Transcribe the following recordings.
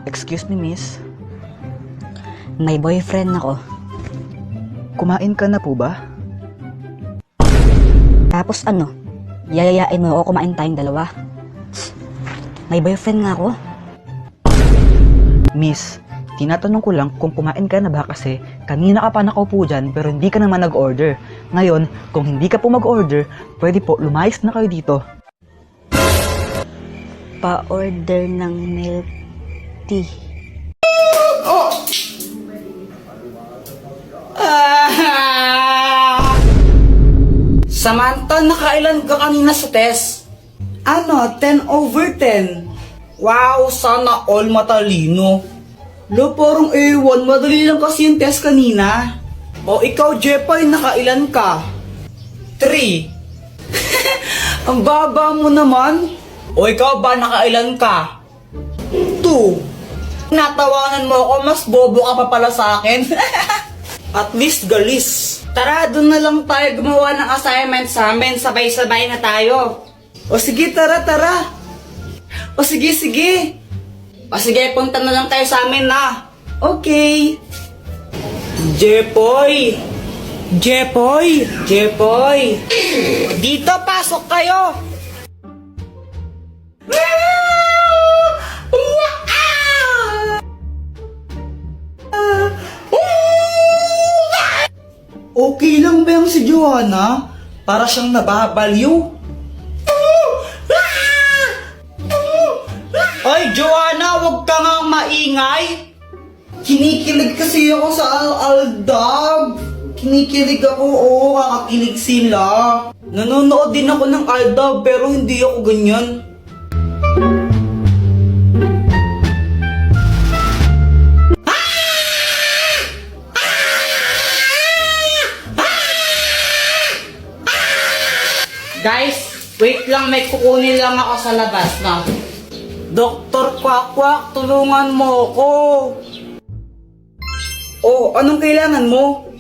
Excuse me, miss. May boyfriend ako. Kumain ka na po ba? Tapos ano? Yayayain mo ako kumain tayong dalawa. May boyfriend nga ako. Miss, tinatanong ko lang kung kumain ka na ba kasi kanina ka pa nakaupo dyan pero hindi ka naman nag-order. Ngayon, kung hindi ka po mag-order, pwede po lumayas na kayo dito. Pa-order ng milk tea. Samantha, nakailan ka kanina sa test? Ano, 10/10. Wow, sana all matalino. Lo, parang ewan, madali lang kasi yung test kanina. O ikaw, Jepoy, nakailan ka? 3. Ang baba mo naman. O ikaw ba, nakailan ka? 2. Natawanan mo ako, mas bobo ka pa pala sa akin. At least galis. Tara, doon na lang tayo gumawa ng assignment sa amin. Sabay-sabay na tayo. O sige, tara. O sige. O sige, punta na lang tayo sa amin na. Okay. Jepoy. Dito, pasok kayo. Okay lang ba yung si Joanna? Para siyang nababaliw. Ay, Joanna, huwag ka nga maingay. Kinikilig kasi ako sa Aldab. Kinikilig ako, oo, kakakilig sila. Nanonood din ako ng Aldab, pero hindi ako ganyan. Guys, wait lang, may kukunin lang ako sa labas na. Dr. Quack, tulungan mo ako. Oh, anong kailangan mo?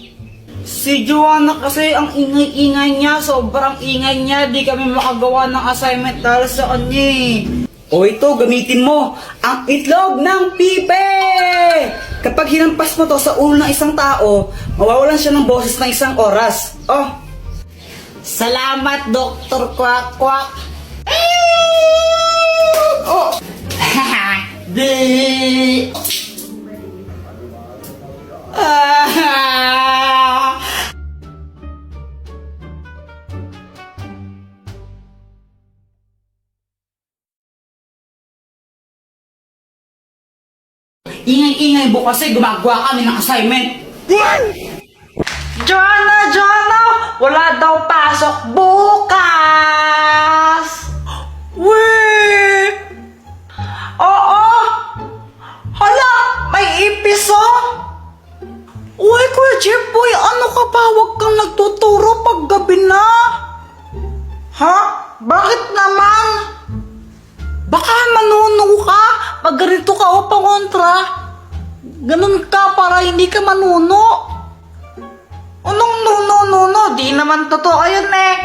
Si Joanna kasi ang ingay-ingay niya, sobrang ingay niya, di kami makagawa ng assignment dahil sa kanya eh. O ito, gamitin mo, ang itlog ng pipe! Kapag hinampas mo to sa ulo ng isang tao, mawawalan siya ng boses ng isang oras. Oh, salamat, Dr. Quack. Oh! Di! Ingay-ingay mo kasi gumagawa kami ng assignment. Joanna! Wala daw pasok bukas! Weh! Oo! Hala! May ipiso? Uy, Kuya Jepoy, ano ka ba? Huwag kang nagtuturo pag gabi na. Ha? Bakit naman? Baka manuno ka pag ganito ka o pangontra. Ganun ka para hindi ka manuno. Anong no? Di naman totoo yun eh.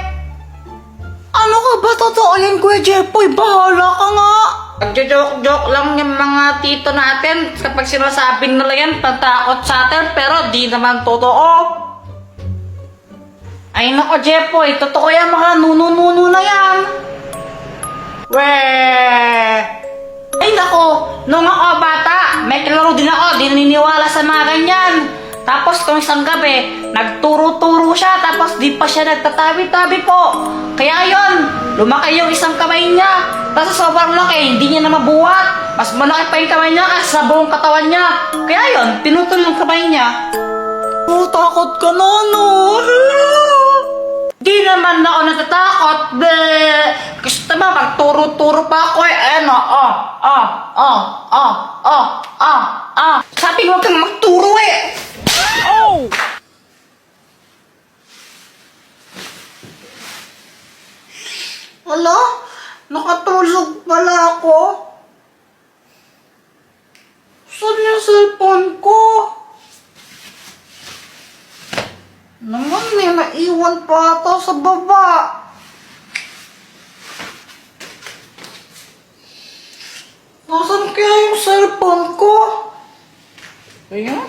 Ano ka ba totoo yan, Kuya Jepoy? Bahala ka nga. Pagjo-joke lang yung mga tito natin kapag sinasabing nila yan, patakot sa atin, pero di naman totoo. Ay nako, Jepoy, totoo yan, mga nuno na yan. Weh! Ay nako, nung ako bata, may kalaro din ako, di naniniwala sa mga ganyan. Tapos kung isang gabi, nagturo-turo siya, tapos di pa siya nagtatabi-tabi po. Kaya yon, lumaki yung isang kamay niya. Tapos sobrang laki, hindi niya na mabuhat. Mas malaki pa yung kamay niya kasi sa buong katawan niya. Kaya yon, pinutol yung kamay niya. Oh, takot ka na, no? Di naman ako natatakot, be. Gusto mo, magturo-turo pa ako eh. Ano, Sabi mo kang magturo eh. Oh! Hala? Nakatulog pala ako? Saan yung cellphone ko? Naman may naiwan pa ata sa baba. kaya yung cellphone ko? Ayan.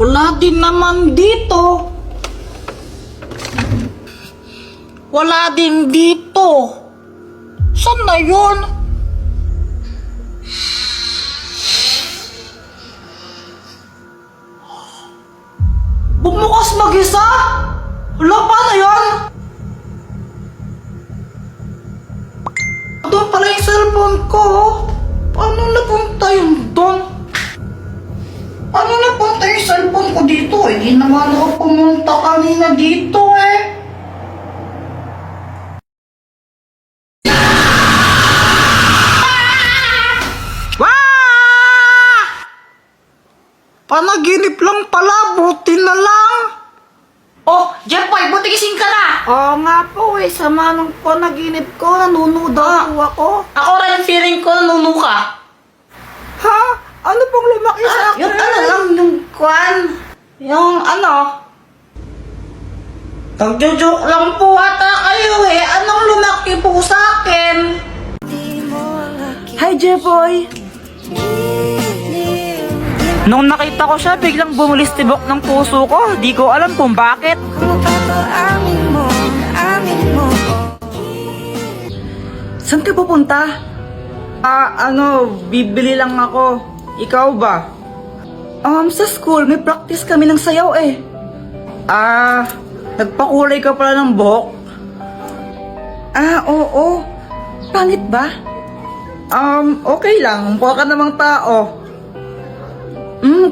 Wala din naman dito. Wala din dito. Saan na yun? Bumukas mag-isa? Wala pa na yun? Doon pala yung cellphone ko. Paano napunta yun doon? Paano napunta yung cellphone ko dito? Hindi naman ako pumunta kanina dito eh. Panaginip lang pala, buti na lang. Oh, Jeffoy, buti gising ka na! Oo nga po eh, sama ng panaginip ko, nanunudaw po ako. Ako rin feeling ko nanuno ka. Ha? Ano pong lumaki sa akin? Yung ano lang, yung kwan. Yung ano? Nagjo-joke lang po ata kayo eh. Anong lumaki po sa akin? Hi, Jeffoy. Nung nakita ko siya, biglang bumulistibok ng puso ko. Di ko alam kung bakit. Saan ka pupunta? Bibili lang ako. Ikaw ba? Sa school, may practice kami ng sayaw eh. Nagpakulay ka pala ng buhok? Oo. Pangit ba? Okay lang. Mukha ka namang tao.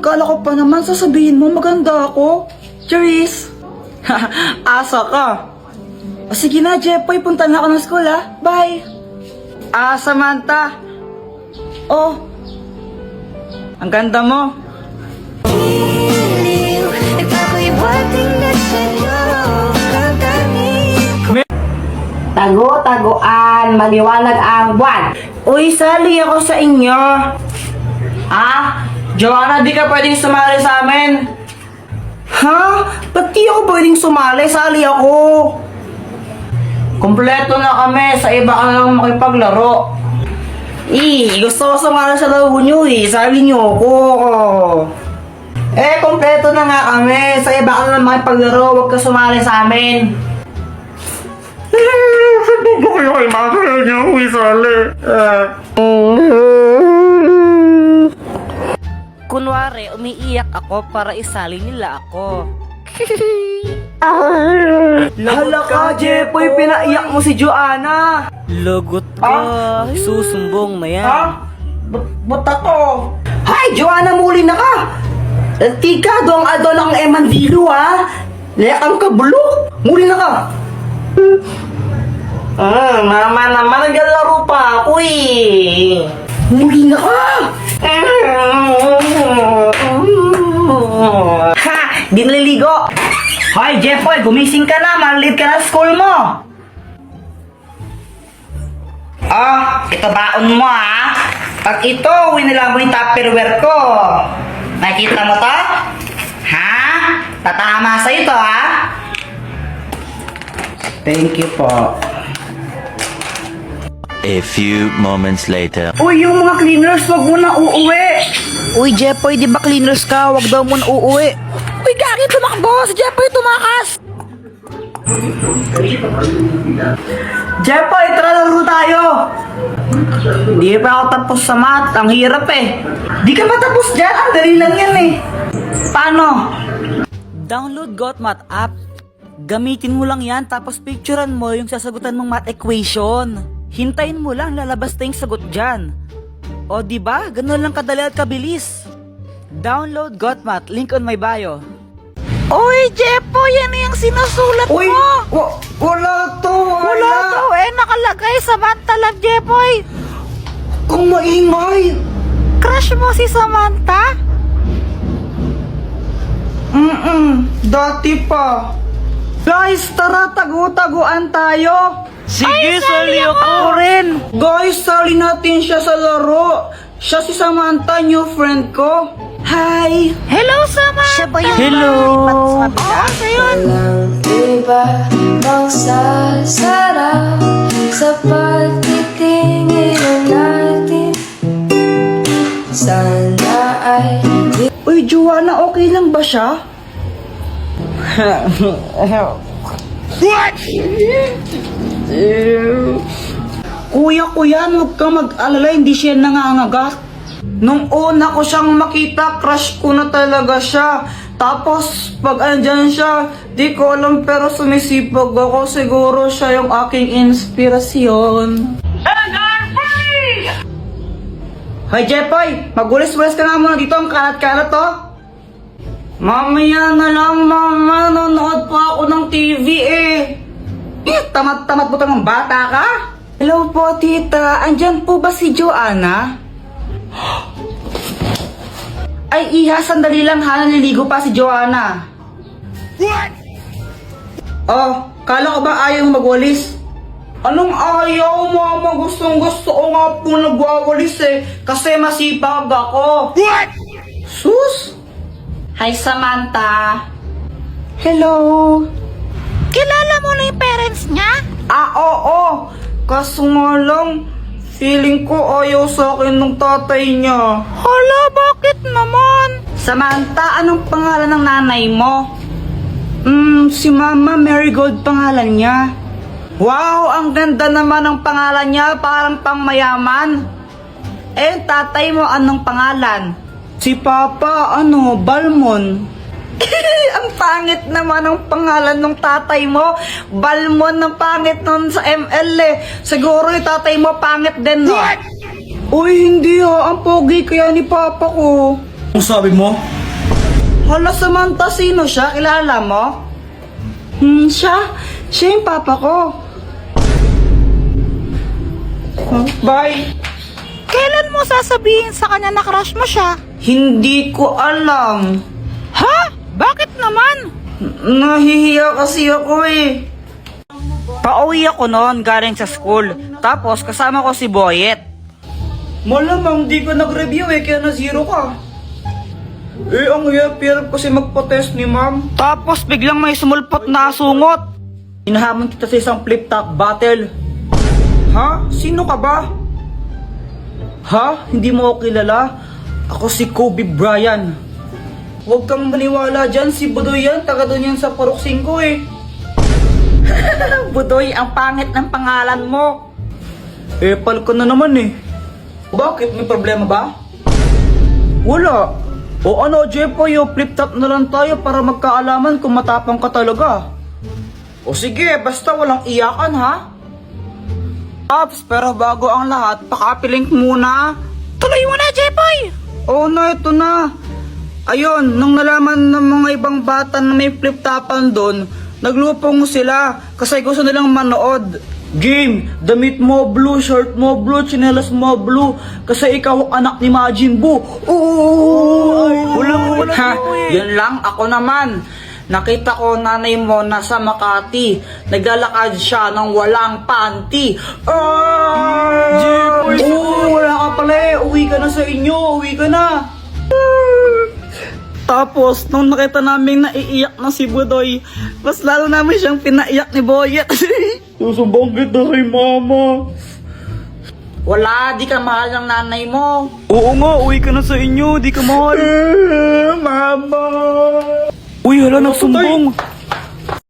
Kala ko pa naman sasabihin mo maganda ako. Cheers! Asa ka? O sige na, Jeffoy, punta na ako ng school ha. Bye! Samantha. Oh, ang ganda mo. Tago-taguan, maliwanag ang buwan. Uy, sali ako sa inyo. Joanna, di ka pwedeng sumali sa amin. Ha? Ba't di ako pwedeng sumali? Sali ako. Kompleto na kami, sa iba ka lang makipaglaro. Gusto ko sumali sa laro nyo eh. Sali nyo ako. Kompleto na nga kami, sa iba ka lang makipaglaro, huwag ka sumali sa amin. Sabi ko kayo kay mama niyo ako isali. Kunwari, umiiyak ako para isali nila ako. Hala ka, Jeffoy, pinaiyak mo si Joanna. Lagot ka. Susumbong na yan. Ba't ako? Hay, Joanna, muli na ka. Tika, doang adol ang Emandilo, ha? Layak ang kabulo. Muli na ka. Mama naman, naglalaro pa ako eh. Muli na ka. Ha! Di naliligo! Hoy, Jeffoy, gumising ka na, malit ka na sa school mo! Ito baon mo ha! Pag ito, winila mo yung tupperware ko! Nakikita mo to? Ha? Tatama sa'yo to ha? Thank you po. A few moments later. Uy, yung mga cleaners, wag mo na uuwi. Uy, Jeffoy, di ba cleaners ka? Huwag daw mo na uuwi. Uy, Gagi, tumakbo! Si Jeffoy tumakas! Jeffoy, tara laro tayo. Di pa ako tapos sa math, ang hirap eh. Di ka ba tapos dyan? Ang dali lang yan eh. Paano? Download GotMath app. Gamitin mo lang yan, tapos picturean mo yung sasagutan mong math equation. Hintayin mo lang, lalabas na yung sagot dyan. O diba, ganun lang kadali at kabilis. Download GotMath, link on my bio. Uy, Jeffoy, yan yung sinusulat Uy, mo! wala to. Wala to nakalagay Samantha lang, Jeffoy. Kung maingay. Crush mo si Samantha? Dati pa. Guys, tara, tago-taguan tayo. Sige, sali ako rin. Guys, sali natin siya sa laro. Siya si Samantha, new friend ko. Hi! Hello, Samantha. Siya ba yun? Hello! Siya yun. Walang iba mang sala siya? Kuya, huwag kang mag-alala, hindi siya nangangagat. Nung una ko siyang makita, crush ko na talaga siya. Tapos, pag andyan siya, di ko alam pero sumisipag ako. Siguro siya yung aking inspirasyon. Hoy, Jepoy! Magulis-gulis ka nga muna dito. Ang kalat-kalat, to. Mamaya na lang, mama. Nanonood pa ako ng TV, eh. Tamad-tamad mo ng bata ka? Hello po, tita. Andyan po ba si Joanna? Ay, iha, sandali lang ha. Naliligo pa si Joanna. What? Oh, kala ko ba ayaw magwalis? Anong ayaw, mama? Gustong gusto ko nga po nagwawalis eh. Kasi masipag ako. What? Sus? Hi, Samantha. Hello. Kilala mo na yung parents niya? Oo. Kaso nga lang, feeling ko ayaw sa akin ng tatay niya. Hala, bakit naman? Samantha, anong pangalan ng nanay mo? Si Mama Marigold pangalan niya. Wow, ang ganda naman ng pangalan niya, parang pangmayaman. Eh, tatay mo anong pangalan? Si Papa, Balmon. Ang pangit naman ang pangalan ng tatay mo. Balmon, ang pangit nun sa ML eh. Siguro yung tatay mo pangit din, no? Uy, hindi ha. Ang pogi kaya ni Papa ko. Ang sabi mo? Hala, Samantha, sino siya? Kilala mo? Siya yung Papa ko. Bye. Kailan mo sasabihin sa kanya na crush mo siya? Hindi ko alam. Ha? Bakit naman? Nahihiya kasi ako eh. Pauwi ako noon galing sa school. Tapos kasama ko si Boyet. Malamang di ka nag-review eh, kaya na zero ka. Eh, ang hirap kasi magpa-test ni ma'am. Tapos biglang may sumulpot na sungot. Hinahamon kita sa isang flip-top battle. Ha? Sino ka ba? Ha? Hindi mo ako kilala? Ako si Kobe Bryant. Huwag kang maniwala dyan, si Budoy yan. Taga doon yan sa Purok 5 eh. Budoy, ang pangit ng pangalan mo. Pal ko na naman eh. Bakit? May problema ba? Wala. O ano, Jepoy, flip-top na lang tayo para magkaalaman kung matapang ka talaga. O sige, basta walang iyakan ha. Ops, pero bago ang lahat, pakapilink muna. Tuloy mo na, Jepoy! Oo na, ito na. Ayun, nung nalaman ng mga ibang bata na may flip-topan doon, naglupong sila kasi gusto nilang manood. Game, damit mo blue, shirt mo blue, tsinelas mo blue, kasi ikaw ang anak ni Majin Buu. Wala. Ha, yun lang, ako naman. Nakita ko nanay mo nasa Makati. Naglalakad siya ng walang panty. Wala ka pala eh. Uwi ka na sa inyo. Uwi ka na. Tapos, nung nakita namin naiiyak na si Budoy, mas lalo namin siyang pinaiyak ni Boyet. Susumbong kita kay mama. Wala, di ka mahal ng nanay mo. Oo nga, uwi ka na sa inyo. Di ka mahal. Mama. Uy, hala, nagsumbong.